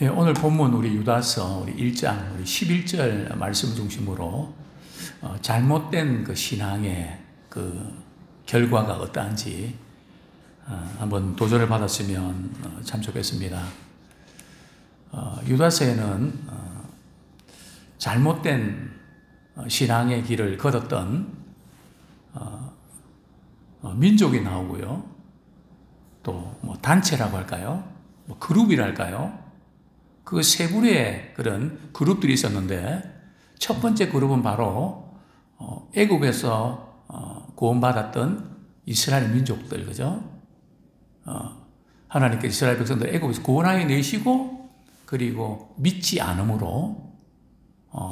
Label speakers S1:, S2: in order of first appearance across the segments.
S1: 예, 오늘 본문 우리 유다서 우리 1장 우리 11절 말씀 중심으로 잘못된 그 신앙의 그 결과가 어떠한지 한번 도전을 받았으면 참 좋겠습니다. 유다서에는 잘못된 신앙의 길을 걸었던 민족이 나오고요. 또 뭐 단체라고 할까요? 뭐 그룹이랄까요? 그 세 부류의 그런 그룹들이 있었는데 첫 번째 그룹은 바로 애굽에서 구원받았던 이스라엘 민족들, 그죠? 하나님께서 이스라엘 백성들 애굽에서 구원하여 내시고 그리고 믿지 않음으로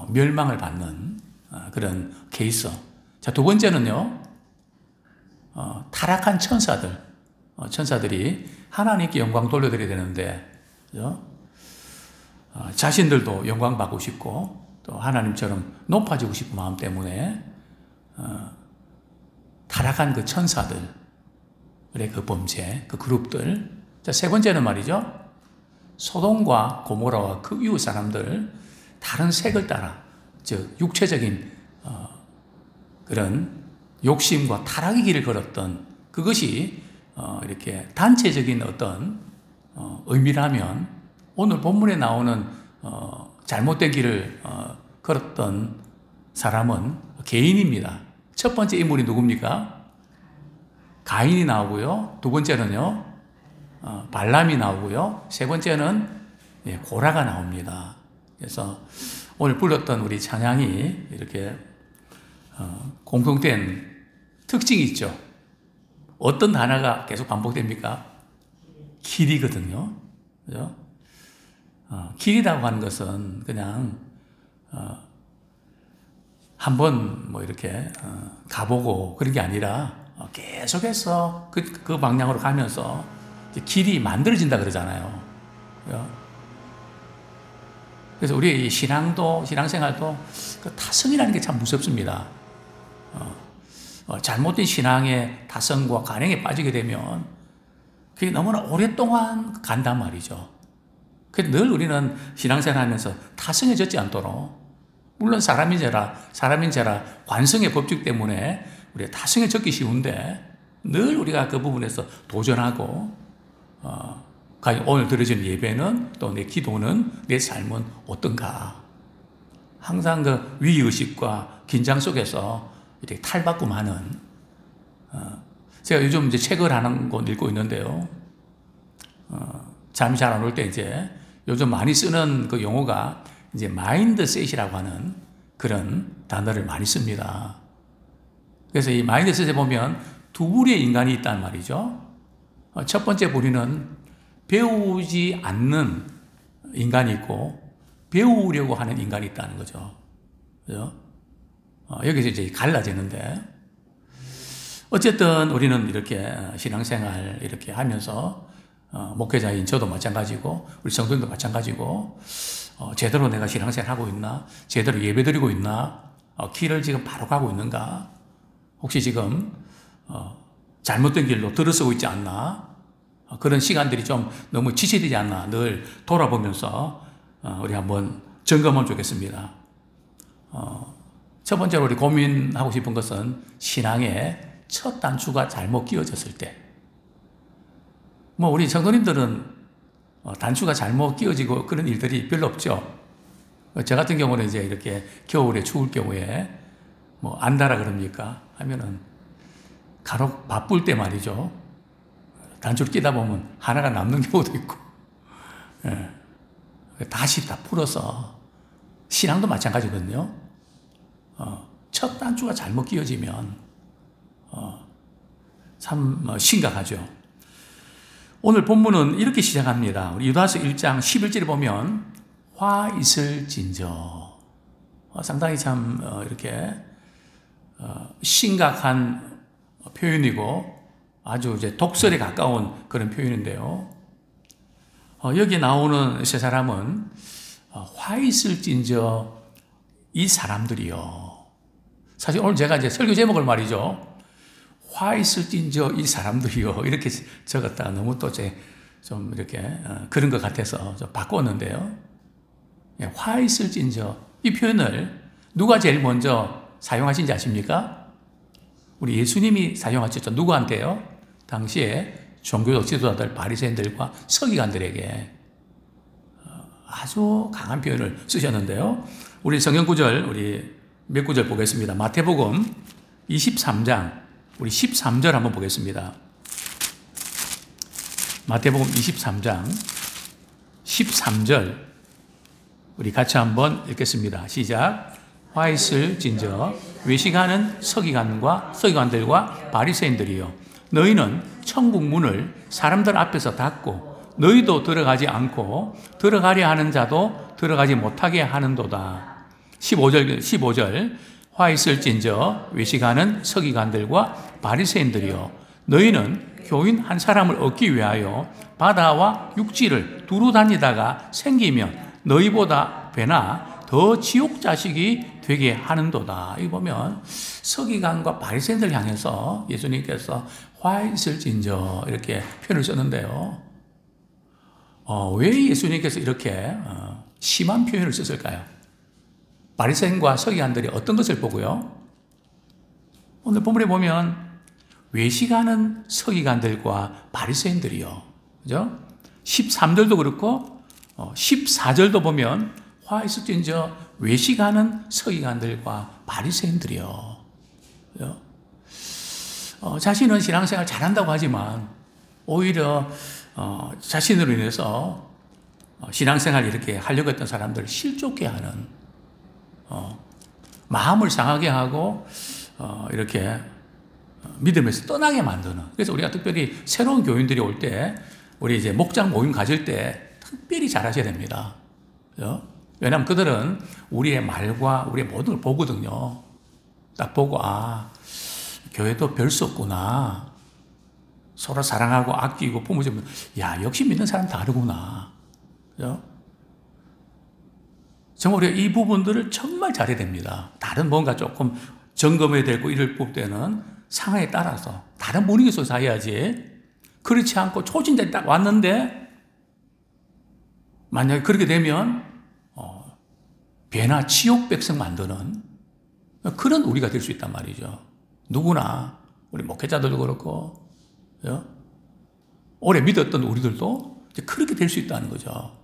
S1: 멸망을 받는 그런 케이스. 자, 두 번째는요, 타락한 천사들이 하나님께 영광 돌려드려야 되는데, 그죠? 자신들도 영광 받고 싶고 또 하나님처럼 높아지고 싶은 마음 때문에 타락한 그 천사들의 그 범죄, 그 그룹들. 자, 세 번째는 말이죠, 소돔과 고모라와 그 이웃 사람들, 다른 색을 따라, 즉 육체적인 그런 욕심과 타락의 길을 걸었던 그것이 이렇게 단체적인 어떤 의미라면, 오늘 본문에 나오는 잘못된 길을 걸었던 사람은 개인입니다. 첫 번째 인물이 누굽니까? 가인이 나오고요. 두 번째는요, 발람이 나오고요. 세 번째는 고라가 나옵니다. 그래서 오늘 불렀던 우리 찬양이 이렇게 공통된 특징이 있죠. 어떤 단어가 계속 반복됩니까? 길이거든요. 그죠? 길이라고 하는 것은 그냥 한번 뭐 이렇게 가보고 그런 게 아니라 계속해서 그 방향으로 가면서 길이 만들어진다 그러잖아요. 그죠? 그래서 우리의 신앙생활도 그 타성이라는 게 참 무섭습니다. 잘못된 신앙의 타성과 관행에 빠지게 되면 그게 너무나 오랫동안 간단 말이죠. 그래서 늘 우리는 신앙생활 하면서 타성해졌지 않도록, 물론 사람인지라 관성의 법칙 때문에 우리가 타성해졌기 쉬운데 늘 우리가 그 부분에서 도전하고 과연 오늘 드려진 예배는, 또 내 기도는, 내 삶은 어떤가, 항상 그 위의식과 긴장 속에서 이렇게 탈바꿈하는. 제가 요즘 이제 책을 하는 권 읽고 있는데요. 잠이 잘 안 올 때 이제 요즘 많이 쓰는 그 용어가 이제 마인드셋이라고 하는 그런 단어를 많이 씁니다. 그래서 이 마인드셋에 보면 두 부류의 인간이 있단 말이죠. 첫 번째 부류는 배우지 않는 인간이 있고 배우려고 하는 인간이 있다는 거죠. 그죠? 여기서 이제 갈라지는데, 어쨌든 우리는 이렇게 신앙생활 이렇게 하면서 목회자인 저도 마찬가지고 우리 성도님도 마찬가지고 제대로 내가 신앙생활 하고 있나, 제대로 예배드리고 있나, 길을 지금 바로 가고 있는가, 혹시 지금 잘못된 길로 들어서고 있지 않나, 그런 시간들이 좀 너무 지체되지 않나 늘 돌아보면서 우리 한번 점검하면 좋겠습니다. 첫 번째로 우리 고민하고 싶은 것은 신앙의 첫 단추가 잘못 끼워졌을 때. 뭐 우리 성도님들은 단추가 잘못 끼워지고 그런 일들이 별로 없죠. 저 같은 경우는 이제 이렇게 겨울에 추울 경우에 뭐 안다라 그럽니까 하면은 간혹 바쁠 때 말이죠, 단추를 끼다 보면 하나가 남는 경우도 있고, 다시 다 풀어서. 신앙도 마찬가지거든요. 첫 단추가 잘못 끼워지면 참 심각하죠. 오늘 본문은 이렇게 시작합니다. 우리 유다서 1장 11절에 보면 화 있을진저, 상당히 참 이렇게 심각한 표현이고 아주 이제 독설에 가까운 그런 표현인데요. 여기 나오는 세 사람은 화 있을진저 이 사람들이요. 사실 오늘 제가 이제 설교 제목을 말이죠, 화 있을진저 이 사람들이요, 이렇게 적었다가 너무 또 좀 이렇게 그런 것 같아서 좀 바꿨는데요. 예, 화 있을진저 이 표현을 누가 제일 먼저 사용하신지 아십니까? 우리 예수님이 사용하셨죠. 누구한테요? 당시에 종교적 지도자들, 바리새인들과 서기관들에게 아주 강한 표현을 쓰셨는데요. 우리 성경 구절, 우리 몇 구절 보겠습니다. 마태복음 23장, 우리 13절 한번 보겠습니다. 마태복음 23장 13절 우리 같이 한번 읽겠습니다. 시작. 화 있을진저 외식하는 서기관들과 바리새인들이여 너희는 천국 문을 사람들 앞에서 닫고 너희도 들어가지 않고 들어가려 하는 자도 들어가지 못하게 하는도다. 15절 화 있을진저 외식하는 서기관들과 바리새인들이여 너희는 교인 한 사람을 얻기 위하여 바다와 육지를 두루 다니다가 생기면 너희보다 배나 더 지옥 자식이 되게 하는도다. 이 보면 서기관과 바리새인들 향해서 예수님께서 화 있을진저 이렇게 표현을 썼는데요. 왜 예수님께서 이렇게 심한 표현을 썼을까요? 바리새인과 서기관들이 어떤 것을 보고요? 오늘 본문에 보면 외식하는 서기관들과 바리새인들이요. 그죠? 13절도 그렇고 14절도 보면 화 있을진저 외식하는 서기관들과 바리새인들이요. 그죠? 자신은 신앙생활 잘한다고 하지만 오히려 자신으로 인해서 신앙생활 이렇게 하려고 했던 사람들을 실족해 하는 마음을 상하게 하고 이렇게 믿음에서 떠나게 만드는. 그래서 우리가 특별히 새로운 교인들이 올 때 우리 이제 목장 모임 가질 때 특별히 잘하셔야 됩니다. 그죠? 왜냐하면 그들은 우리의 말과 우리의 모든 걸 보거든요. 딱 보고 교회도 별 수 없구나. 서로 사랑하고 아끼고 부모님 야 역시 믿는 사람 다르구나. 그죠? 정말 우리가 이 부분들을 정말 잘해야 됩니다. 다른 뭔가 조금 점검해야 되고 이럴 때는 상황에 따라서 다른 분위기 속에서 해야지. 그렇지 않고 초진자에 딱 왔는데 만약에 그렇게 되면 배나 지옥 백성 만드는 그런 우리가 될 수 있단 말이죠. 누구나 우리 목회자들도 그렇고 오래 믿었던 우리들도 이제 그렇게 될 수 있다는 거죠.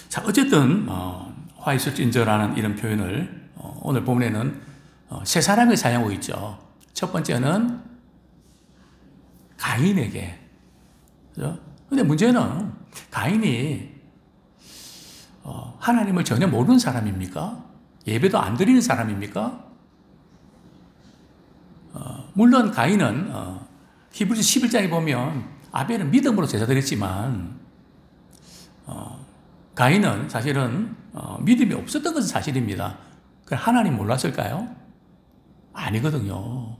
S1: 자, 어쨌든 화 있을진저라는 이런 표현을 오늘 본문에는 세 사람이 사용하고 있죠. 첫 번째는 가인에게. 그런데 문제는 가인이 하나님을 전혀 모르는 사람입니까? 예배도 안 드리는 사람입니까? 물론 가인은 히브리서 11장에 보면 아벨은 믿음으로 제사 드렸지만 가인은 사실은 믿음이 없었던 것은 사실입니다. 그럼 하나님 몰랐을까요? 아니거든요.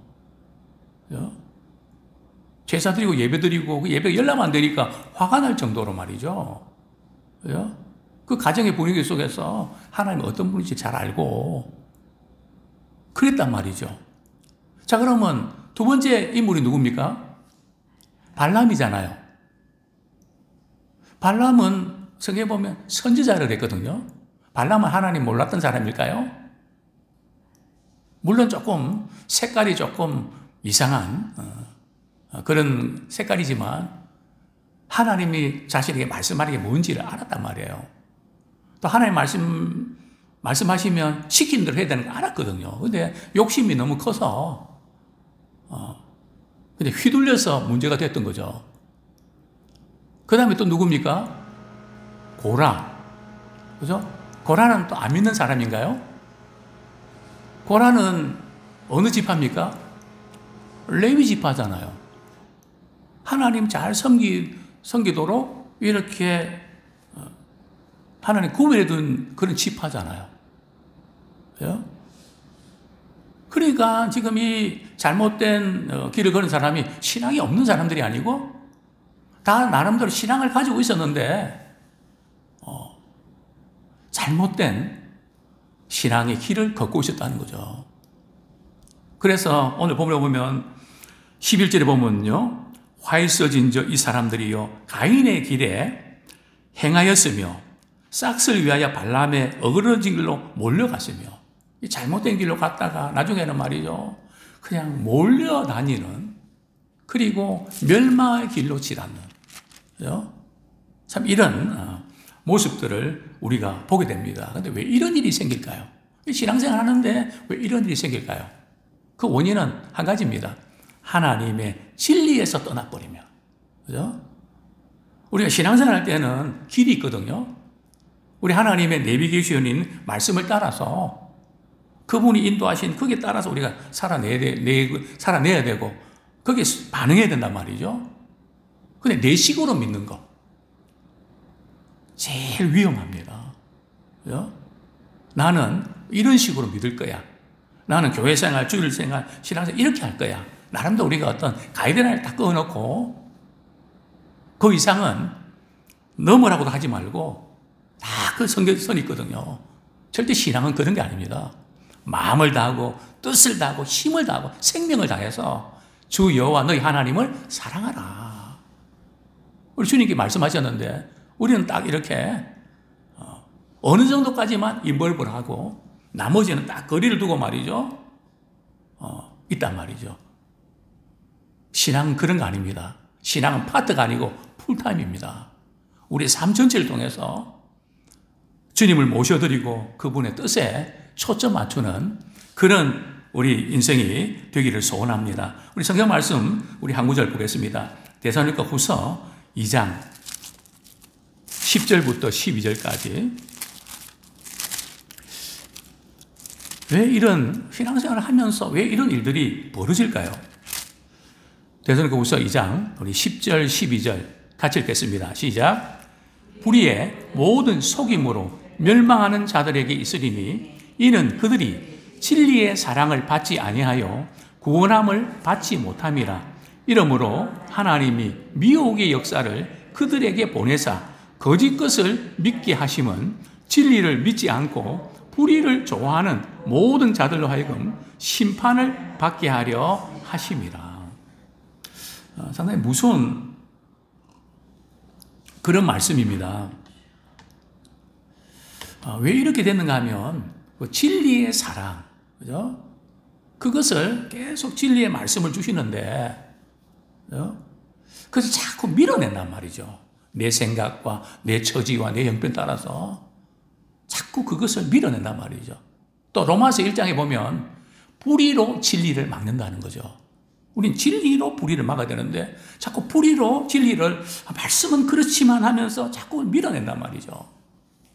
S1: 제사 드리고 예배 드리고 그 예배가 열람 안 되니까 화가 날 정도로 말이죠. 그 가정의 분위기 속에서 하나님 어떤 분인지 잘 알고 그랬단 말이죠. 자, 그러면 두 번째 인물이 누굽니까? 발람이잖아요. 발람은 성경에 보면 선지자를 했거든요. 발람은 하나님 몰랐던 사람일까요? 물론 조금 색깔이 조금 이상한 그런 색깔이지만 하나님이 자신에게 말씀하는 게 뭔지를 알았단 말이에요. 또 하나님 말씀하시면 시킨 대로 해야 되는 거 알았거든요. 근데 욕심이 너무 커서 근데 휘둘려서 문제가 됐던 거죠. 그 다음에 또 누굽니까? 고라. 그죠? 고라는 또 안 믿는 사람인가요? 고라는 어느 지파입니까? 레위 지파잖아요. 하나님 잘 섬기도록 이렇게 하나님 구별해둔 그런 지파잖아요. 그죠? 그러니까 지금 이 잘못된 길을 걸은 사람이 신앙이 없는 사람들이 아니고 다 나름대로 신앙을 가지고 있었는데 잘못된 신앙의 길을 걷고 있었다는 거죠. 그래서 오늘 본문에 보면 11절에 보면요. 화 있어진 이 사람들이요 가인의 길에 행하였으며 싹을 위하여 발람의 어그러진 길로 몰려갔으며 이 잘못된 길로 갔다가 나중에는 말이죠 그냥 몰려다니는 그리고 멸망의 길로 치닫는 참 이런 모습들을 우리가 보게 됩니다. 그런데 왜 이런 일이 생길까요? 신앙생활 하는데 왜 이런 일이 생길까요? 그 원인은 한 가지입니다. 하나님의 진리에서 떠나버리면. 그죠? 우리가 신앙생활 할 때는 길이 있거든요. 우리 하나님의 내비게이션인 말씀을 따라서 그분이 인도하신 거기에 따라서 우리가 살아내야 되고 거기에 반응해야 된단 말이죠. 근데 내 식으로 믿는 거 제일 위험합니다. 그죠? 나는 이런 식으로 믿을 거야. 나는 교회 생활, 주일 생활, 신앙생활 이렇게 할 거야. 나름대로 우리가 어떤 가이드라인을 딱 그어놓고 그 이상은 넘으라고도 하지 말고 다 그 선이 있거든요. 절대 신앙은 그런 게 아닙니다. 마음을 다하고 뜻을 다하고 힘을 다하고 생명을 다해서 주 여호와 너희 하나님을 사랑하라. 우리 주님께 말씀하셨는데 우리는 딱 이렇게 어느 정도까지만 인벌브를 하고 나머지는 딱 거리를 두고 말이죠. 있단 말이죠. 신앙은 그런 거 아닙니다. 신앙은 파트가 아니고 풀타임입니다. 우리 삶 전체를 통해서 주님을 모셔드리고 그분의 뜻에 초점 맞추는 그런 우리 인생이 되기를 소원합니다. 우리 성경 말씀 우리 한 구절 보겠습니다. 데살로니가 후서 2장 10절부터 12절까지 왜 이런 신앙생활을 하면서 왜 이런 일들이 벌어질까요? 데살로니가 후서 2장 우리 10절 12절 같이 읽겠습니다. 시작. 불의의 모든 속임으로 멸망하는 자들에게 있으리니 이는 그들이 진리의 사랑을 받지 아니하여 구원함을 받지 못함이라. 이러므로 하나님이 미혹의 역사를 그들에게 보내사 거짓 것을 믿게 하심은 진리를 믿지 않고 불의를 좋아하는 모든 자들로 하여금 심판을 받게 하려 하심이라. 상당히 무서운 그런 말씀입니다. 왜 이렇게 됐는가 하면 진리의 사랑, 그죠? 그것을 계속 진리의 말씀을 주시는데, 그죠? 그래서 자꾸 밀어낸단 말이죠. 내 생각과 내 처지와 내 형편 따라서 자꾸 그것을 밀어낸단 말이죠. 또 로마서 1장에 보면 불의로 진리를 막는다는 거죠. 우린 진리로 불의를 막아야 되는데 자꾸 불의로 진리를 말씀은 그렇지만 하면서 자꾸 밀어낸단 말이죠.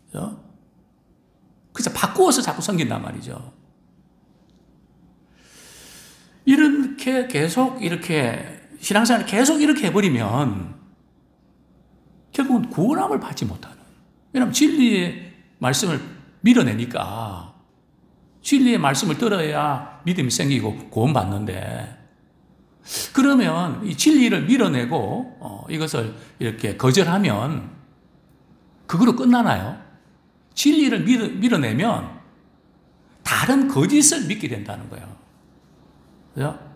S1: 그죠? 그래서 바꾸어서 자꾸 섬긴단 말이죠. 이렇게 계속 이렇게 신앙생활을 계속 이렇게 해버리면 결국은 구원함을 받지 못하는. 왜냐하면 진리의 말씀을 밀어내니까 진리의 말씀을 들어야 믿음이 생기고 구원받는데 그러면 이 진리를 밀어내고 이것을 이렇게 거절하면 그거로 끝나나요? 진리를 밀어내면 다른 거짓을 믿게 된다는 거예요. 그죠?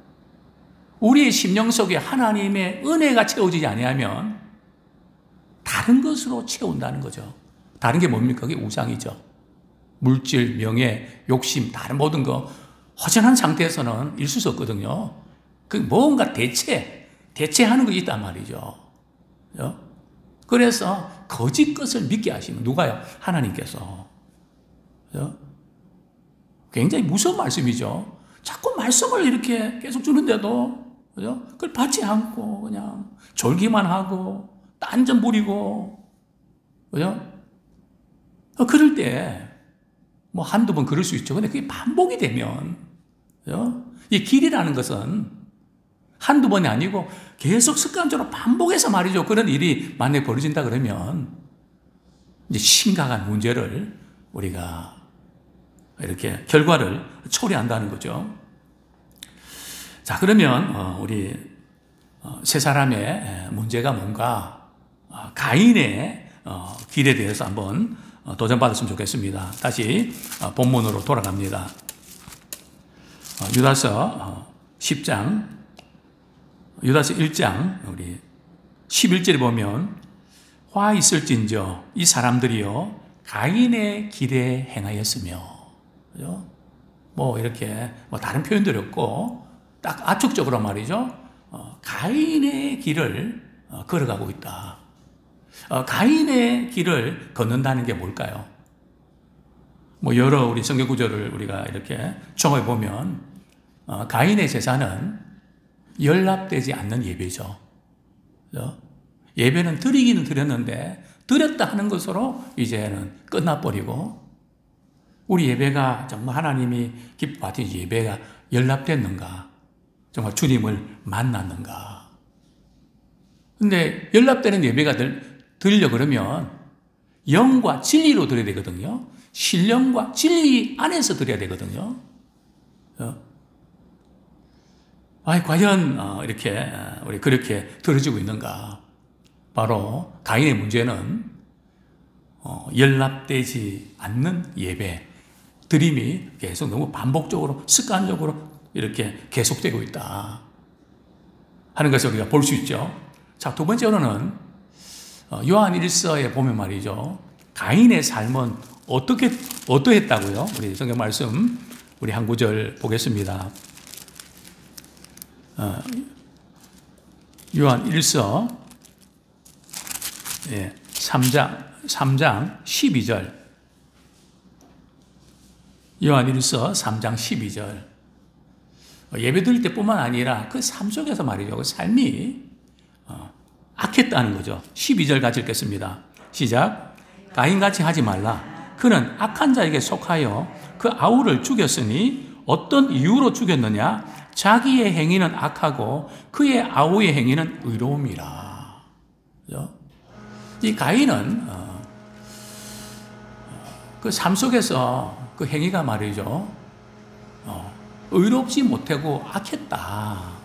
S1: 우리의 심령 속에 하나님의 은혜가 채워지지 아니하면 다른 것으로 채운다는 거죠. 다른 게 뭡니까? 그게 우상이죠. 물질, 명예, 욕심, 다른 모든 거 허전한 상태에서는 있을 수 없거든요. 그 뭔가 대체하는 게 있단 말이죠. 그죠? 그래서 거짓 것을 믿게 하시면 누가요? 하나님께서. 그죠? 굉장히 무서운 말씀이죠. 자꾸 말씀을 이렇게 계속 주는데도 그죠? 그걸 받지 않고 그냥 졸기만 하고 딴전 부리고 그죠? 그럴 때 뭐 한두 번 그럴 수 있죠. 근데 그게 반복이 되면 그죠? 이 길이라는 것은 한두 번이 아니고 계속 습관적으로 반복해서 말이죠. 그런 일이 만약에 벌어진다 그러면 이제 심각한 문제를 우리가 이렇게 결과를 초래한다는 거죠. 자, 그러면 우리 세 사람의 문제가 뭔가 가인의 길에 대해서 한번 도전받았으면 좋겠습니다. 다시 본문으로 돌아갑니다. 유다서 10장 유다서 1장 우리 11절에 보면 화 있을진저 이 사람들이요 가인의 길에 행하였으며, 그죠? 뭐 이렇게 뭐 다른 표현들이 없고 딱 압축적으로 말이죠. 가인의 길을 걸어가고 있다. 가인의 길을 걷는다는 게 뭘까요? 뭐 여러 우리 성경 구절을 우리가 이렇게 총해 보면 가인의 제사는 연락되지 않는 예배죠. 그죠? 예배는 드리기는 드렸는데 드렸다 하는 것으로 이제는 끝나버리고, 우리 예배가 정말 하나님이 기뻐하신 예배가 연락됐는가? 정말 주님을 만났는가? 근데 연락되는 예배가 드리려 그러면 영과 진리로 드려야 되거든요. 신령과 진리 안에서 드려야 되거든요. 과연 이렇게 우리 그렇게 들어지고 있는가? 바로 가인의 문제는 연락되지 않는 예배, 드림이 계속 너무 반복적으로 습관적으로 이렇게 계속되고 있다 하는 것을 우리가 볼 수 있죠. 자, 두 번째로는 요한 1서에 보면 말이죠, 가인의 삶은 어떠했다고요? 우리 성경 말씀 우리 한 구절 보겠습니다. 요한 1서 3장 12절. 요한 1서 3장 12절. 예배 드릴 때뿐만 아니라 그 삶 속에서 말이죠. 그 삶이 악했다는 거죠. 12절 같이 읽겠습니다. 시작. 가인같이 하지 말라. 그는 악한 자에게 속하여 그 아우를 죽였으니 어떤 이유로 죽였느냐? 자기의 행위는 악하고 그의 아우의 행위는 의로움이라. 그죠? 이 가인은 그 삶 속에서 그 행위가 말이죠, 의롭지 못하고 악했다.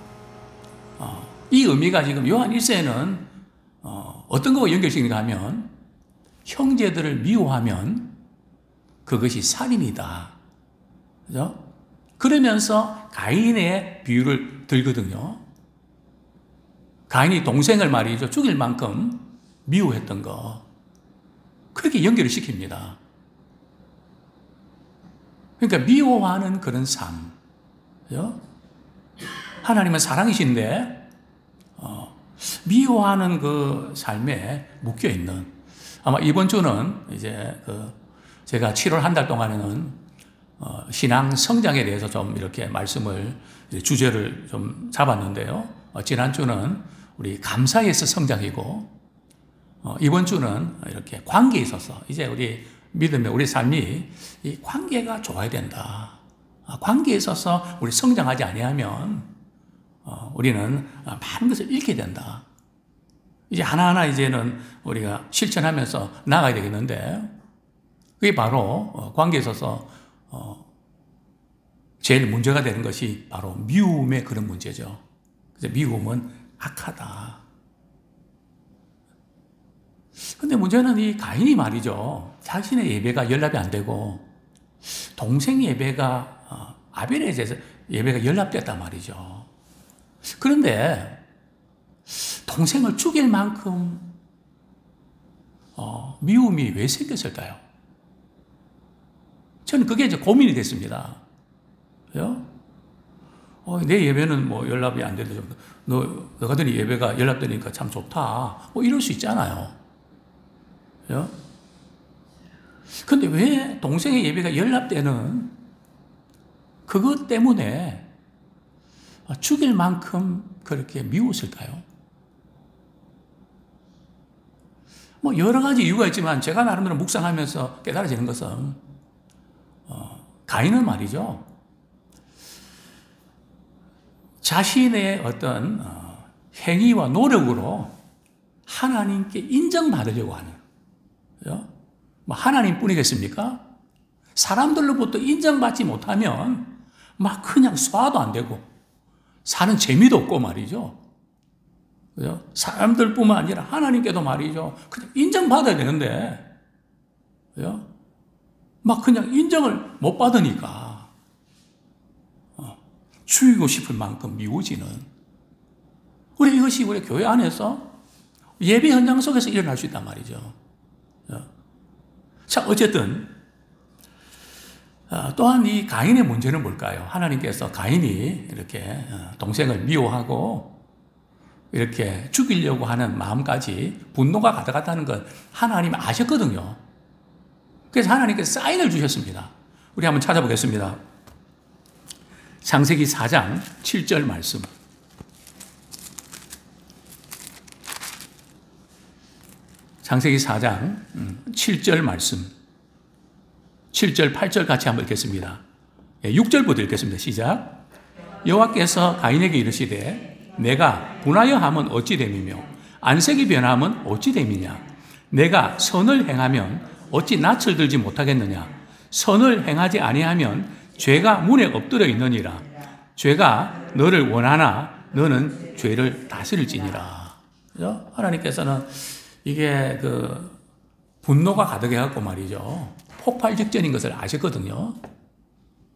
S1: 이 의미가 지금 요한 1세는 어떤 거와 연결시키는가 하면, 형제들을 미워하면 그것이 살인이다. 그죠? 그러면서 가인의 비유를 들거든요. 가인이 동생을 말이죠, 죽일 만큼 미워했던 거, 그렇게 연결을 시킵니다. 그러니까 미워하는 그런 삶. 그죠? 하나님은 사랑이신데 미워하는 그 삶에 묶여 있는, 아마 이번 주는 이제 제가 7월 한 달 동안에는 신앙 성장에 대해서 좀 이렇게 말씀을, 주제를 좀 잡았는데요. 지난주는 우리 감사에서 성장이고, 이번 주는 이렇게 관계에 있어서 이제 우리 믿음의 우리 삶이 이 관계가 좋아야 된다. 관계에 있어서 우리 성장하지 아니하면 우리는 많은 것을 잃게 된다. 이제 하나하나 이제는 우리가 실천하면서 나가야 되겠는데, 그게 바로 관계에 있어서 제일 문제가 되는 것이 바로 미움의 그런 문제죠. 그래서 미움은 악하다. 근데 문제는 이 가인이 말이죠, 자신의 예배가 연락이 안 되고 동생 예배가 아벨의 예배가 연락됐단 말이죠. 그런데 동생을 죽일 만큼 미움이 왜 생겼을까요? 저는 그게 이제 고민이 됐습니다. 그죠? 내 예배는 뭐 연락이 안 되는데 너가 드린 예배가 연락되니까 참 좋다. 뭐 이럴 수 있잖아요. 그죠? 근데 왜 동생의 예배가 연락되는 그것 때문에 죽일 만큼 그렇게 미웠을까요? 뭐 여러 가지 이유가 있지만 제가 나름대로 묵상하면서 깨달아지는 것은 가인은 말이죠, 자신의 어떤 행위와 노력으로 하나님께 인정받으려고 하는, 그죠? 뭐 하나님뿐이겠습니까? 사람들로부터 인정받지 못하면 막 그냥 소화도 안 되고 사는 재미도 없고 말이죠. 그죠? 사람들뿐만 아니라 하나님께도 말이죠, 그냥 인정받아야 되는데, 그죠? 막 그냥 인정을 못 받으니까 죽이고 싶을 만큼 미워지는, 이것이 우리 교회 안에서 예배 현장 속에서 일어날 수 있단 말이죠. 자, 어쨌든 또한 이 가인의 문제는 뭘까요? 하나님께서 가인이 이렇게 동생을 미워하고 이렇게 죽이려고 하는 마음까지 분노가 가득하다는 건 하나님이 아셨거든요. 그래서 하나님께서 사인을 주셨습니다. 우리 한번 찾아보겠습니다. 창세기 4장 7절 말씀. 창세기 4장 7절 말씀. 7절, 8절 같이 한번 읽겠습니다. 6절부터 읽겠습니다. 시작. 여호와께서 가인에게 이르시되 내가 분하여 함은 어찌 됨이며 안색이 변함은 어찌 됨이냐. 내가 선을 행하면 어찌 낯을 들지 못하겠느냐. 선을 행하지 아니하면 죄가 문에 엎드려 있느니라. 죄가 너를 원하나 너는 죄를 다스릴지니라. 그죠? 하나님께서는 이게 분노가 가득해갖고 말이죠. 폭발 직전인 것을 아셨거든요.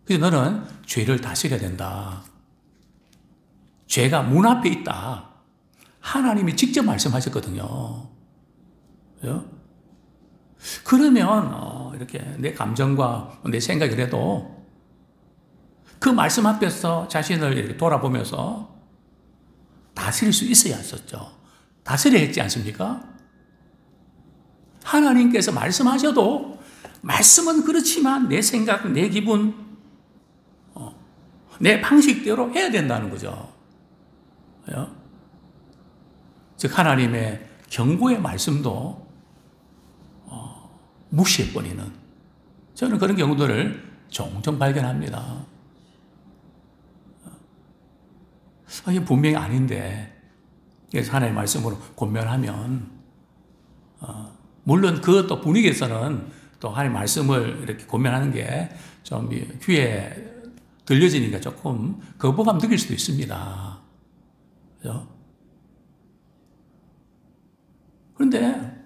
S1: 그래서 너는 죄를 다스려야 된다. 죄가 문 앞에 있다. 하나님이 직접 말씀하셨거든요. 그죠? 그러면 이렇게 내 감정과 내 생각이 그래도 그 말씀 앞에서 자신을 이렇게 돌아보면서 다스릴 수 있어야 했었죠. 다스려야 했지 않습니까? 하나님께서 말씀하셔도 말씀은 그렇지만 내 생각, 내 기분, 내 방식대로 해야 된다는 거죠. 즉 하나님의 경고의 말씀도 무시해버리는, 저는 그런 경우들을 종종 발견합니다. 이게 분명히 아닌데, 그래서 하나님의 말씀으로 권면하면, 물론 그것도 분위기에서는 또 하나님의 말씀을 이렇게 권면하는 게 좀 귀에 들려지니까 조금 거부감 느낄 수도 있습니다. 그죠? 그런데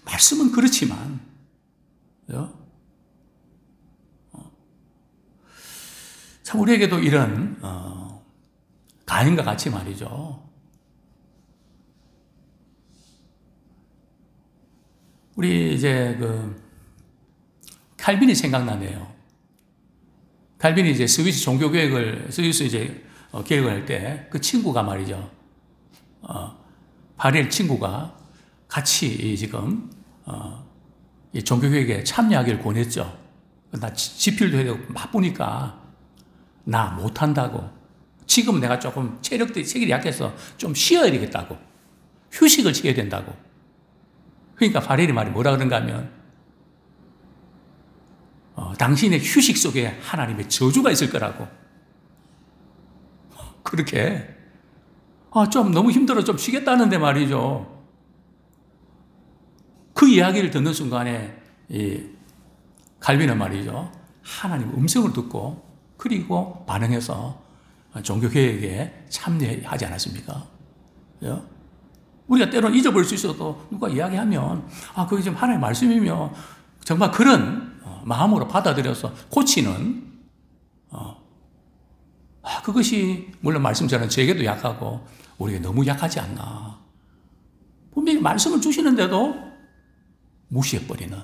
S1: 말씀은 그렇지만, 그죠? 참 우리에게도 이런 가인과 같이 말이죠. 우리 이제 칼빈이 생각나네요. 칼빈이 이제 스위스 종교교회를, 스위스 이제 개혁을 할 때 그 친구가 말이죠. 바렐 친구가 같이 지금 이 종교교회에 참여하기를 권했죠. 나 집필도 해야 되고 바쁘니까 나 못한다고. 지금 내가 조금 체력이 약해서 좀 쉬어야 되겠다고. 휴식을 취해야 된다고. 그러니까 바렐이 말이 뭐라 그런가 하면 당신의 휴식 속에 하나님의 저주가 있을 거라고. 그렇게 좀 너무 힘들어 좀 쉬겠다는데 말이죠. 그 이야기를 듣는 순간에 이 칼빈은 말이죠. 하나님의 음성을 듣고 그리고 반응해서 종교개혁에 참여하지 않았습니까? 우리가 때로는 잊어버릴 수 있어도 누가 이야기하면 그게 지금 하나님의 말씀이며 정말 그런 마음으로 받아들여서 고치는 그것이 물론 말씀처럼 저에게도 약하고 우리가 너무 약하지 않나. 분명히 말씀을 주시는데도 무시해버리는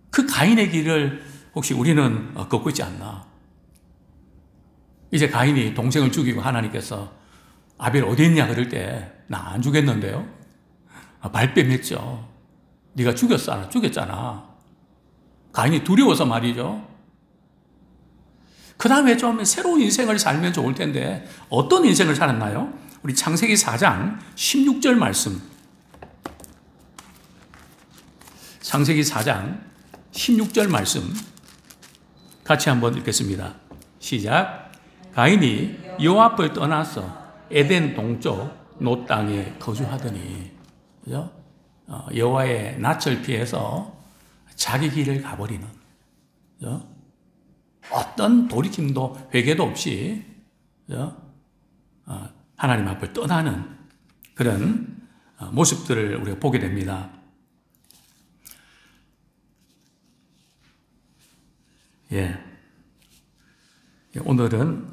S1: 그 가인의 길을 혹시 우리는 걷고 있지 않나. 이제 가인이 동생을 죽이고 하나님께서 아벨 어디 있냐 그럴 때 나 안 죽였는데요. 발뺌했죠. 네가 죽였잖아. 가인이 두려워서 말이죠. 그 다음에 좀 새로운 인생을 살면 좋을 텐데 어떤 인생을 살았나요? 우리 창세기 4장 16절 말씀. 창세기 4장 16절 말씀 같이 한번 읽겠습니다. 시작. 가인이 여호와 앞을 떠나서 에덴 동쪽 노 땅에 거주하더니, 그죠? 여호와의 낯을 피해서 자기 길을 가버리는, 그죠? 어떤 돌이킴도 회개도 없이, 그죠? 하나님 앞을 떠나는 그런 모습들을 우리가 보게 됩니다. 예. 오늘은